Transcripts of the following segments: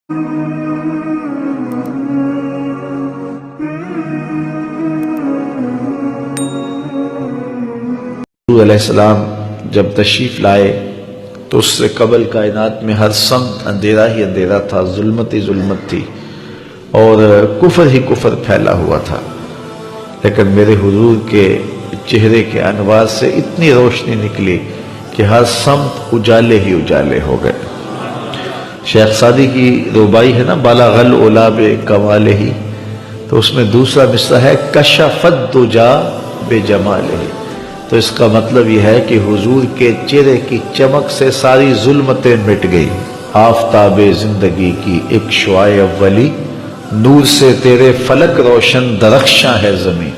حضور علیہ السلام جب تشریف لائے تو اس سے قبل کائنات میں ہر سمت اندھیرا ہی اندھیرا تھا، ظلمت ہی ظلمت تھی اور کفر ہی کفر پھیلا ہوا تھا، لیکن میرے حضور کے چہرے کے انوار سے اتنی روشنی نکلی کہ ہر سمت اجالے ہی اجالے ہو گئے۔ شیخ سعدی کی ربائی ہے نا، بالا غل اولا بے کمالہ ہی، تو اس میں دوسرا مصرع ہے کشفت دجا بے جمالہ ہی، تو اس کا مطلب یہ ہے کہ حضور کے چہرے کی چمک سے ساری ظلمتیں مٹ گئی۔ آفتاب زندگی کی ایک شعاع اولی، نور سے تیرے فلک روشن درخشاں ہے زمین،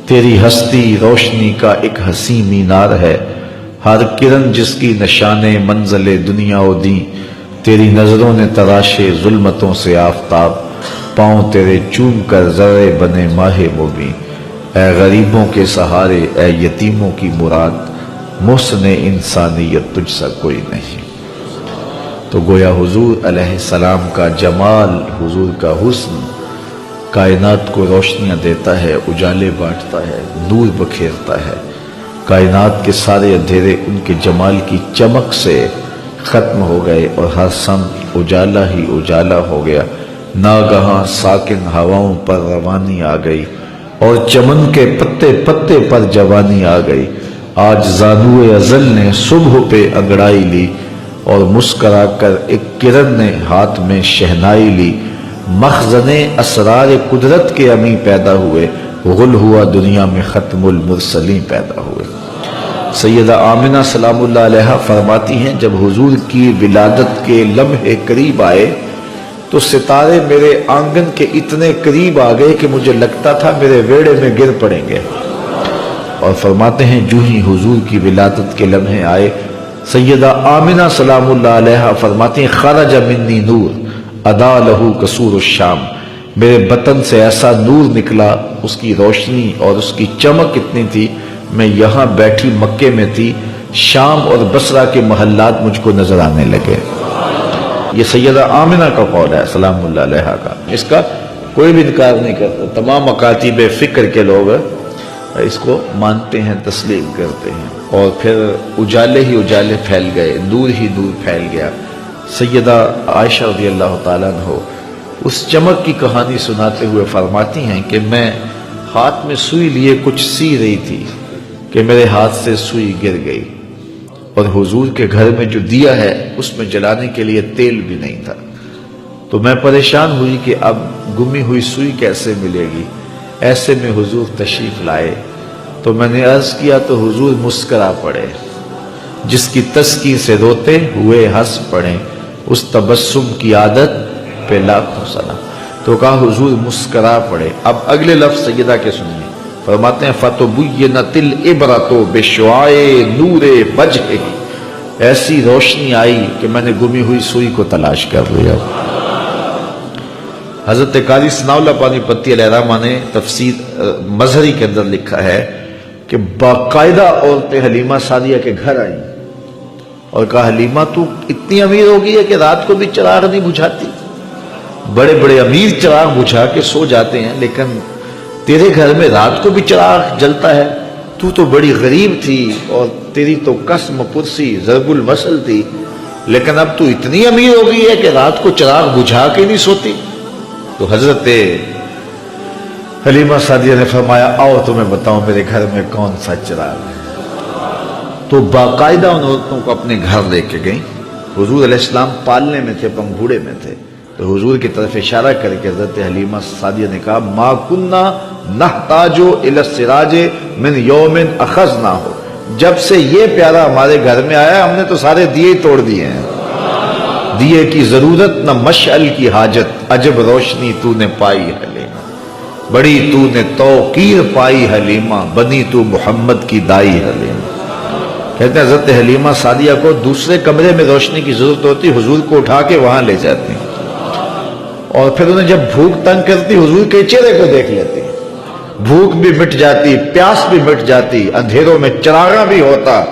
تیری ہستی روشنی کا ایک حسین مینار ہے، ہر کرن جس کی نشان منزل دنیا و دین، تیری نظروں نے تراشے ظلمتوں سے آفتاب، پاؤں تیرے چوم کر ذرے بنے ماہ مبین، اے غریبوں کے سہارے اے یتیموں کی مراد، محسن انسانیت تجھ سا کوئی نہیں۔ تو گویا حضور علیہ السلام کا جمال، حضور کا حسن کائنات کو روشنیاں دیتا ہے، اجالے بانٹتا ہے، نور بکھیرتا ہے۔ کائنات کے سارے اندھیرے ان کے جمال کی چمک سے ختم ہو گئے اور ہر سمت اجالا ہی اجالا ہو گیا۔ ناگہاں ساکن ہواؤں پر روانی آ گئی اور چمن کے پتے پتے پر جوانی آ گئی۔ آج زانوئے ازل نے صبح پہ انگڑائی لی اور مسکرا کر ایک کرن نے ہاتھ میں شہنائی لی، مخزن اسرار قدرت کے امی پیدا ہوئے، غل ہوا دنیا میں ختم المرسلین پیدا ہوئے۔ سیدہ آمنہ سلام اللہ علیہا فرماتی ہیں جب حضور کی ولادت کے لمحے قریب آئے تو ستارے میرے آنگن کے اتنے قریب آ گئے کہ مجھے لگتا تھا میرے ویڑے میں گر پڑیں گے۔ اور فرماتے ہیں جو ہی حضور کی ولادت کے لمحے آئے، سیدہ آمنہ سلام اللہ علیہا فرماتی ہیں خرج منی نور ادا لہو قصور الشام، میرے بطن سے ایسا نور نکلا، اس کی روشنی اور اس کی چمک اتنی تھی، میں یہاں بیٹھی مکے میں تھی، شام اور بصرہ کے محلات مجھ کو نظر آنے لگے۔ یہ سیدہ آمنہ کا قول ہے سلام اللہ علیہا کا، اس کا کوئی بھی انکار نہیں کرتا، تمام مکاتب فکر کے لوگ اس کو مانتے ہیں، تسلیم کرتے ہیں۔ اور پھر اجالے ہی اجالے پھیل گئے، نور ہی نور پھیل گیا۔ سیدہ عائشہ رضی اللہ تعالیٰ عنہ اس چمک کی کہانی سناتے ہوئے فرماتی ہیں کہ میں ہاتھ میں سوئی لیے کچھ سی رہی تھی کہ میرے ہاتھ سے سوئی گر گئی، اور حضور کے گھر میں جو دیا ہے اس میں جلانے کے لیے تیل بھی نہیں تھا، تو میں پریشان ہوئی کہ اب گمی ہوئی سوئی کیسے ملے گی۔ ایسے میں حضور تشریف لائے تو میں نے عرض کیا تو حضور مسکرا پڑے، جس کی تسکین سے روتے ہوئے ہنس پڑے، اس تبسم کی عادت پہ لاکھوں سلام۔ تو کہا حضور مسکرا پڑے۔ اب اگلے لفظ سیدہ کے سنیے، فرماتے ہیں فَتُبُيِّنَتِ الْعِبْرَةُ بِشُعَاعِ نُورِ وَجْهِهِ، ایسی روشنی آئی کہ میں نے گمی ہوئی سوئی کو تلاش کر لیا۔ حضرت قاری ثناء اللہ پانی پتی علیہ الرحمہ نے تفسیر مظہری کے اندر لکھا ہے کہ باقاعدہ عورتیں حلیمہ سعدیہ کے گھر آئیں اور کہا حلیمہ تو اتنی امیر ہو گئی ہے کہ رات کو بھی چراغ نہیں بجھاتی، بڑے بڑے امیر چراغ بجھا کے سو جاتے ہیں لیکن تیرے گھر میں رات کو بھی چراغ جلتا ہے، تو بڑی غریب تھی اور تیری تو قسم پرسی ضرب المثل تھی، لیکن اب تو اتنی امیر ہو گئی ہے کہ رات کو چراغ بجھا کے نہیں سوتی۔ تو حضرت حلیمہ سعدیہ نے فرمایا آؤ تمہیں بتاؤں میرے گھر میں کون سا چراغ ہے۔ تو باقاعدہ ان عورتوں کو اپنے گھر لے کے گئیں۔ حضور علیہ السلام پالنے میں تھے، پنگھوڑے میں تھے، تو حضور کی طرف اشارہ کر کے حضرت حلیمہ سعدیہ نے کہا ما کننا نحتاج الی السراج من یوم اخذناہ، جب سے یہ پیارا ہمارے گھر میں آیا ہم نے تو سارے دیے توڑ دیے ہیں، دیے کی ضرورت نہ مشعل کی حاجت، عجب روشنی تو نے پائی حلیمہ، بڑی تو نے توقیر پائی حلیمہ، بنی تو محمد کی دائی حلیمہ۔ کہتے ہیں حضرت حلیمہ سعدیہ کو دوسرے کمرے میں روشنی کی ضرورت ہوتی، حضور کو اٹھا کے وہاں لے جاتی، اور پھر انہیں جب بھوک تنگ کرتی حضور کے چہرے کو دیکھ لیتی، بھوک بھی مٹ جاتی، پیاس بھی مٹ جاتی، اندھیروں میں چراغاں بھی ہوتا،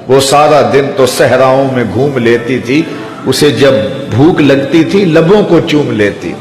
وہ سارا دن تو صحراؤں میں گھوم لیتی تھی، اسے جب بھوک لگتی تھی لبوں کو چوم لیتی تھی.